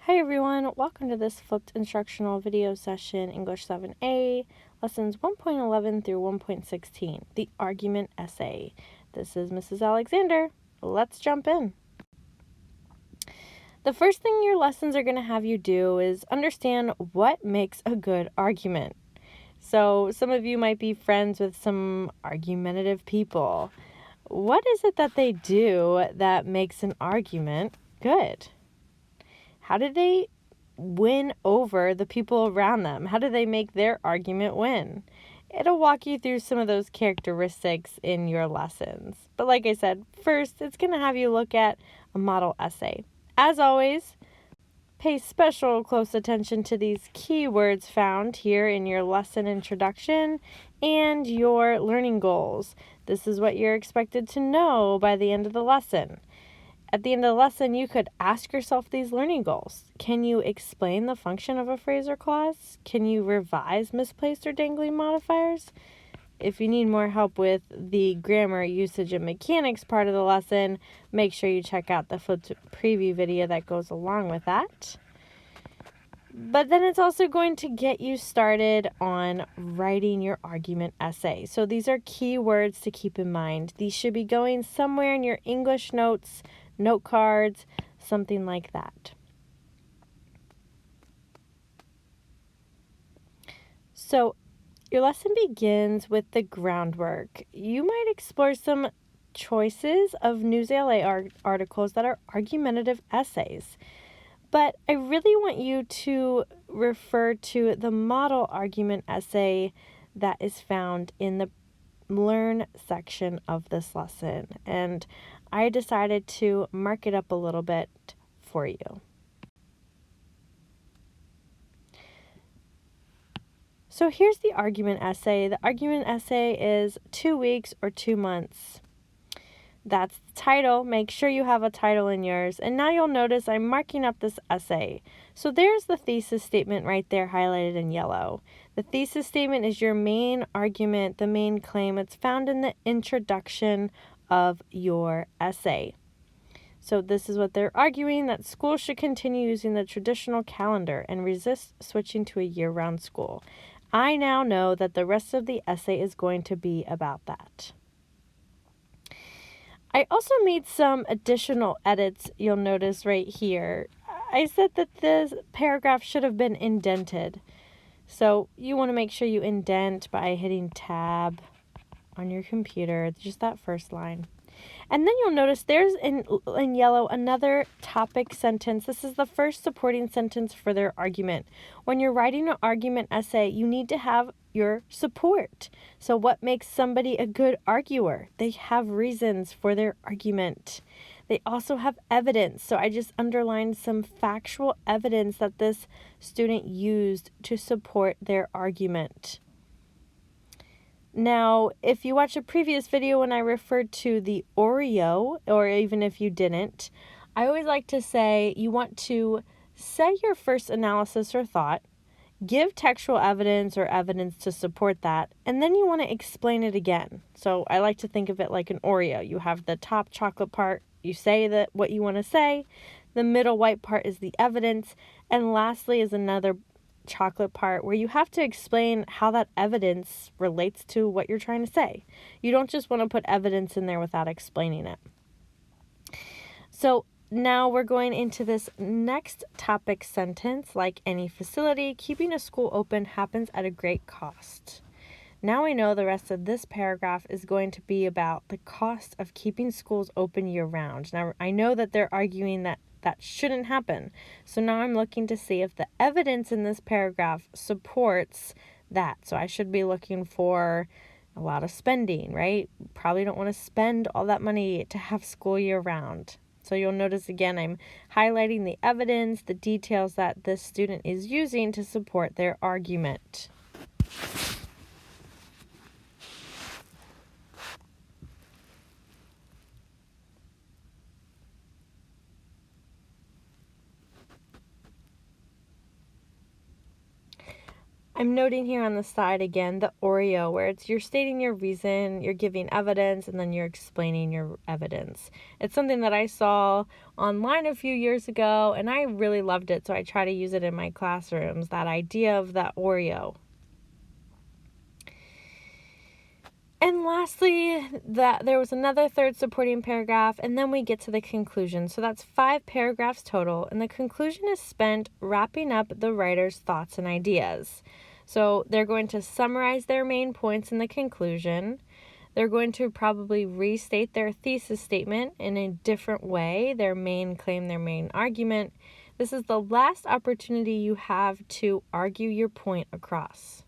Hi everyone, welcome to this flipped instructional video session, English 7A, lessons 1.11 through 1.16, the argument essay. This is Mrs. Alexander. Let's jump in. The first thing your lessons are going to have you do is understand what makes a good argument. So some of you might be friends with some argumentative people. What is it that they do that makes an argument good? How do they win over the people around them? How do they make their argument win? It'll walk you through some of those characteristics in your lessons. But like I said, first, it's going to have you look at a model essay. As always, pay special close attention to these keywords found here in your lesson introduction and your learning goals. This is what you're expected to know by the end of the lesson. At the end of the lesson, you could ask yourself these learning goals. Can you explain the function of a phrase or clause? Can you revise misplaced or dangling modifiers? If you need more help with the grammar, usage, and mechanics part of the lesson, make sure you check out the flipped preview video that goes along with that. But then it's also going to get you started on writing your argument essay. So these are key words to keep in mind. These should be going somewhere in your English notes, note cards, something like that. So your lesson begins with the groundwork. You might explore some choices of ENG7A articles that are argumentative essays. But I really want you to refer to the model argument essay that is found in the Learn section of this lesson. And I decided to mark it up a little bit for you. So here's the argument essay. The argument essay is 2 weeks or 2 months. That's the title. Make sure you have a title in yours. And now you'll notice I'm marking up this essay. So there's the thesis statement right there highlighted in yellow. The thesis statement is your main argument, the main claim. It's found in the introduction of your essay. So this is what they're arguing, that schools should continue using the traditional calendar and resist switching to a year-round school. I now know that the rest of the essay is going to be about that. I also made some additional edits, you'll notice right here. I said that this paragraph should have been indented. So you want to make sure you indent by hitting tab on your computer, just that first line. And then you'll notice there's in yellow another topic sentence. This is the first supporting sentence for their argument. When you're writing an argument essay, you need to have your support. So what makes somebody a good arguer? They have reasons for their argument. They also have evidence. So I just underlined some factual evidence that this student used to support their argument. Now, if you watch a previous video when I referred to the Oreo, or even if you didn't, I always like to say you want to say your first analysis or thought, give textual evidence or evidence to support that, and then you want to explain it again. So I like to think of it like an Oreo. You have the top chocolate part, you say that what you want to say, the middle white part is the evidence, and lastly is another chocolate part where you have to explain how that evidence relates to what you're trying to say. You don't just want to put evidence in there without explaining it. So now we're going into this next topic sentence. Like any facility, keeping a school open happens at a great cost. Now I know the rest of this paragraph is going to be about the cost of keeping schools open year-round. Now I know that they're arguing that shouldn't happen. So now I'm looking to see if the evidence in this paragraph supports that. So I should be looking for a lot of spending, right? Probably don't want to spend all that money to have school year round. So you'll notice again, I'm highlighting the evidence, the details that this student is using to support their argument. I'm noting here on the side again the Oreo, where you're stating your reason, you're giving evidence, and then you're explaining your evidence. It's something that I saw online a few years ago, and I really loved it, so I try to use it in my classrooms, that idea of that Oreo. And lastly, that there was another third supporting paragraph, and then we get to the conclusion. So that's 5 paragraphs total, and the conclusion is spent wrapping up the writer's thoughts and ideas. So they're going to summarize their main points in the conclusion. They're going to probably restate their thesis statement in a different way, their main claim, their main argument. This is the last opportunity you have to argue your point across.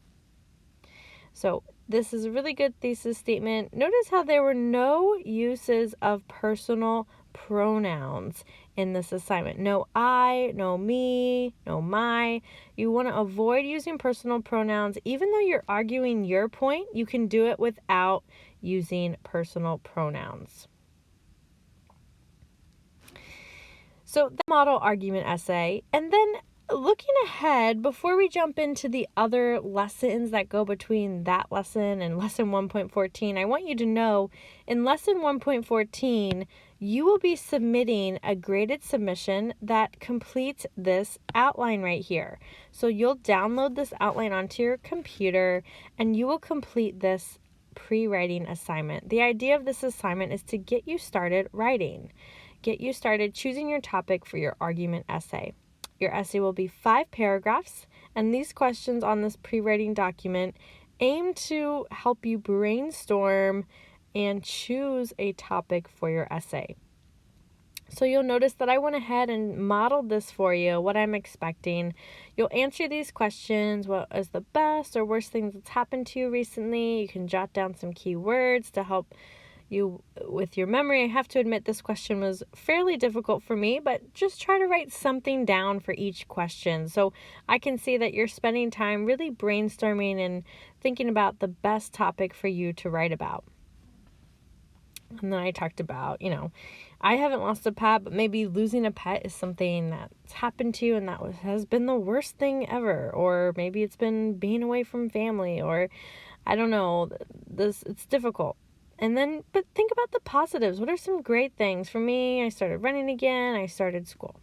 So this is a really good thesis statement. Notice how there were no uses of personal pronouns in this assignment. No I, no me, no my. You want to avoid using personal pronouns. Even though you're arguing your point, you can do it without using personal pronouns. So the model argument essay, and then looking ahead, before we jump into the other lessons that go between that lesson and lesson 1.14, I want you to know in lesson 1.14, you will be submitting a graded submission that completes this outline right here. So you'll download this outline onto your computer and you will complete this pre-writing assignment. The idea of this assignment is to get you started writing. Get you started choosing your topic for your argument essay. Your essay will be 5 paragraphs, and these questions on this pre-writing document aim to help you brainstorm and choose a topic for your essay. So you'll notice that I went ahead and modeled this for you, what I'm expecting. You'll answer these questions, what is the best or worst thing that's happened to you recently. You can jot down some key words to help you with your memory. I have to admit this question was fairly difficult for me, but just try to write something down for each question. So I can see that you're spending time really brainstorming and thinking about the best topic for you to write about. And then I talked about, I haven't lost a pet, but maybe losing a pet is something that's happened to you and that has been the worst thing ever. Or maybe it's been being away from family, or I don't know, it's difficult. And then, but think about the positives. What are some great things? For me, I started running again. I started school.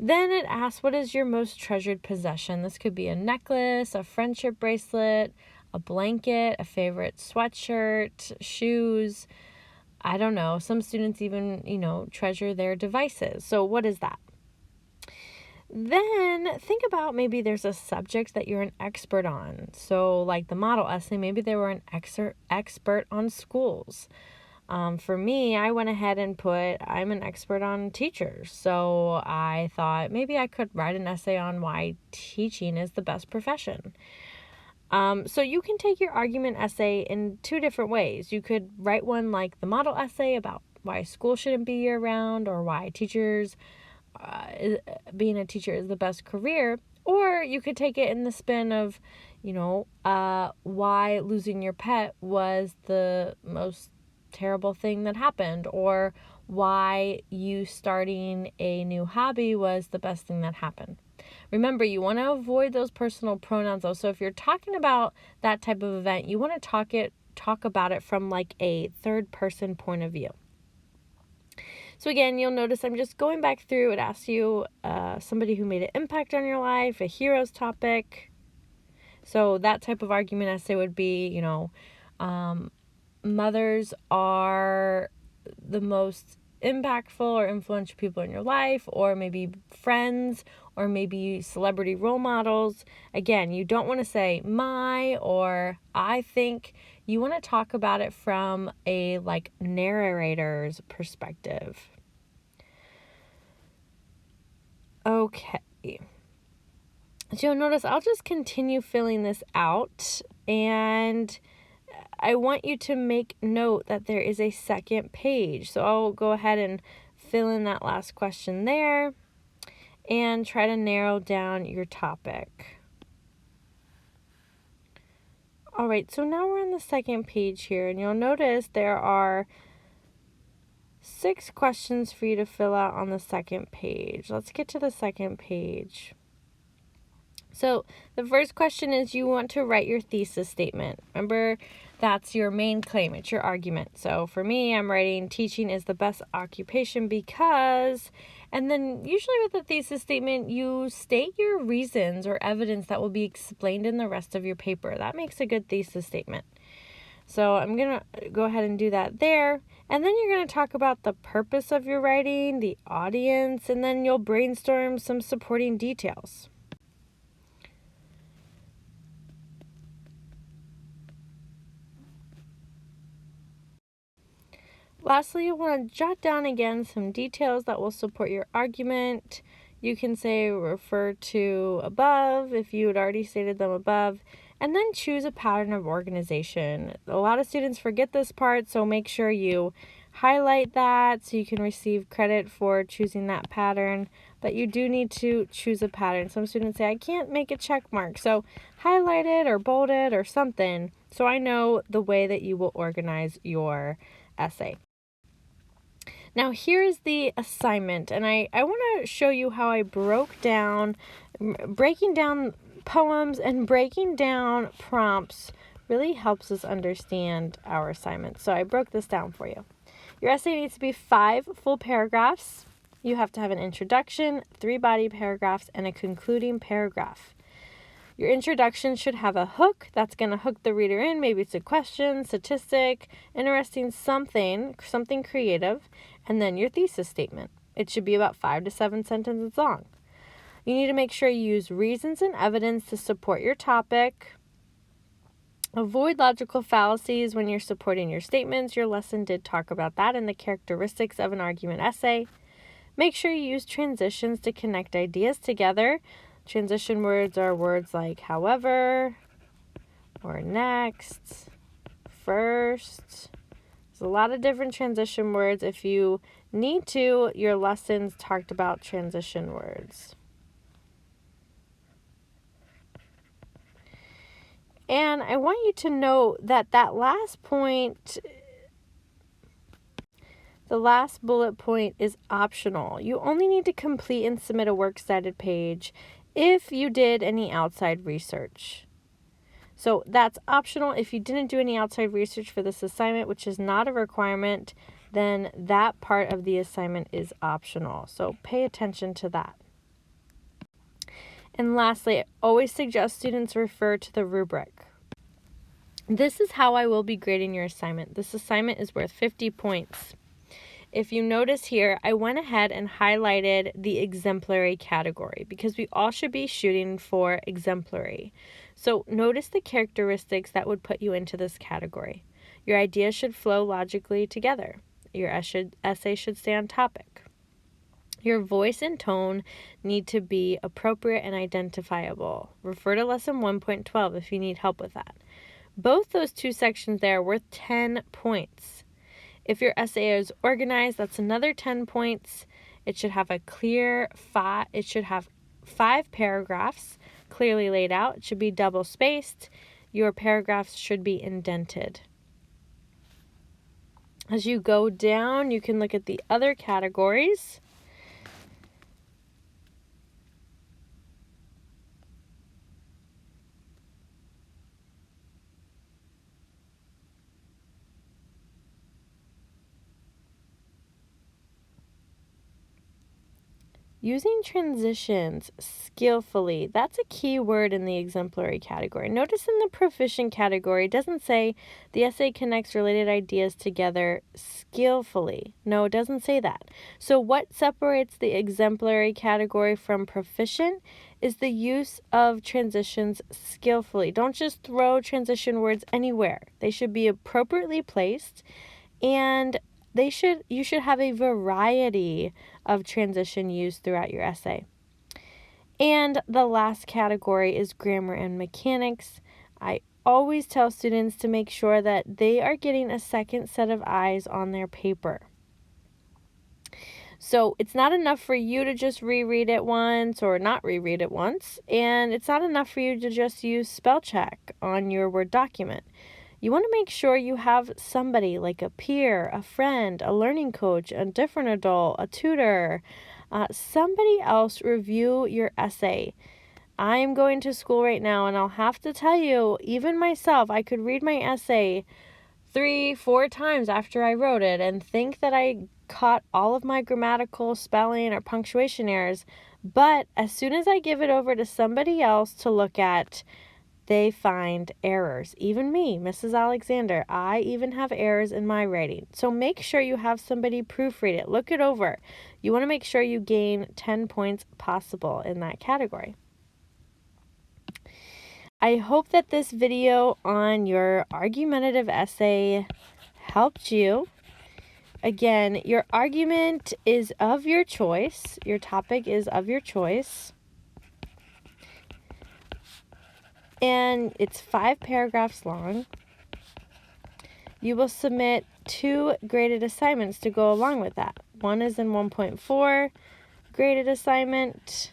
Then it asks, what is your most treasured possession? This could be a necklace, a friendship bracelet, a blanket, a favorite sweatshirt, shoes. I don't know. Some students even, treasure their devices. So what is that? Then think about maybe there's a subject that you're an expert on. So like the model essay, maybe they were an expert on schools. For me, I went ahead and put, I'm an expert on teachers. So I thought maybe I could write an essay on why teaching is the best profession. So you can take your argument essay in 2 different ways. You could write one like the model essay about why school shouldn't be year-round or why being a teacher is the best career, or you could take it in the spin of, why losing your pet was the most terrible thing that happened, or why you starting a new hobby was the best thing that happened. Remember, you want to avoid those personal pronouns though. So if you're talking about that type of event, you want to talk about it from like a third person point of view. So again, you'll notice I'm just going back through. It asks you somebody who made an impact on your life, a hero's topic. So that type of argument essay would be, mothers are the most impactful or influential people in your life, or maybe friends, or maybe celebrity role models. Again, you don't want to say my or I think. You want to talk about it from a narrator's perspective. Okay. So you'll notice I'll just continue filling this out, and I want you to make note that there is a second page. So I'll go ahead and fill in that last question there and try to narrow down your topic. All right, so now we're on the second page here, and you'll notice there are 6 questions for you to fill out on the second page. Let's get to the second page. So the first question is you want to write your thesis statement. Remember, that's your main claim. It's your argument. So for me, I'm writing teaching is the best occupation because, and then usually with the thesis statement, you state your reasons or evidence that will be explained in the rest of your paper. That makes a good thesis statement. So I'm going to go ahead and do that there. And then you're going to talk about the purpose of your writing, the audience, and then you'll brainstorm some supporting details. Lastly, you want to jot down again some details that will support your argument. You can say refer to above if you had already stated them above, and then choose a pattern of organization. A lot of students forget this part, so make sure you highlight that so you can receive credit for choosing that pattern. But you do need to choose a pattern. Some students say, I can't make a check mark, so highlight it or bold it or something so I know the way that you will organize your essay. Now here's the assignment, and I want to show you how I breaking down poems and breaking down prompts really helps us understand our assignment. So I broke this down for you. Your essay needs to be 5 full paragraphs. You have to have an introduction, 3 body paragraphs, and a concluding paragraph. Your introduction should have a hook that's going to hook the reader in. Maybe it's a question, statistic, interesting something creative, and then your thesis statement. It should be about 5 to 7 sentences long. You need to make sure you use reasons and evidence to support your topic. Avoid logical fallacies when you're supporting your statements. Your lesson did talk about that in the characteristics of an argument essay. Make sure you use transitions to connect ideas together. Transition words are words like however, or next, first. There's a lot of different transition words. If you need to, your lessons talked about transition words. And I want you to know that last point, the last bullet point is optional. You only need to complete and submit a works cited page if you did any outside research. So that's optional. If you didn't do any outside research for this assignment, which is not a requirement, then that part of the assignment is optional. So pay attention to that. And lastly, I always suggest students refer to the rubric. This is how I will be grading your assignment. This assignment is worth 50 points. If you notice here, I went ahead and highlighted the exemplary category because we all should be shooting for exemplary. So notice the characteristics that would put you into this category. Your ideas should flow logically together. Your essay should stay on topic. Your voice and tone need to be appropriate and identifiable. Refer to lesson 1.12 if you need help with that. Both those 2 sections there are worth 10 points. If your essay is organized, that's another 10 points. It should have it should have 5 paragraphs clearly laid out. It should be double spaced. Your paragraphs should be indented. As you go down, you can look at the other categories. Using transitions skillfully, that's a key word in the exemplary category. Notice in the proficient category, it doesn't say the essay connects related ideas together skillfully. No, it doesn't say that. So what separates the exemplary category from proficient is the use of transitions skillfully. Don't just throw transition words anywhere. They should be appropriately placed, and you should have a variety of transition used throughout your essay. And the last category is grammar and mechanics. I always tell students to make sure that they are getting a second set of eyes on their paper. So it's not enough for you to just reread it once or not reread it once, and it's not enough for you to just use spell check on your Word document. You want to make sure you have somebody like a peer, a friend, a learning coach, a different adult, a tutor, somebody else review your essay. I am going to school right now, and I'll have to tell you, even myself, I could read my essay 3-4 times after I wrote it and think that I caught all of my grammatical, spelling, or punctuation errors. But as soon as I give it over to somebody else to look at, they find errors. Even me, Mrs. Alexander, I even have errors in my writing. So make sure you have somebody proofread it. Look it over. You want to make sure you gain 10 points possible in that category. I hope that this video on your argumentative essay helped you. Again, your argument is of your choice. Your topic is of your choice. And it's 5 paragraphs long. You will submit 2 graded assignments to go along with that. One is in 1.4 graded assignment,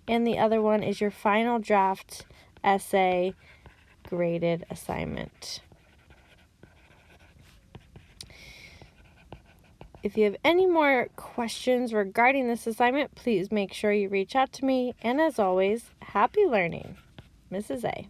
and the other one is your final draft essay graded assignment. If you have any more questions regarding this assignment, please make sure you reach out to me. And as always, happy learning, Mrs. A.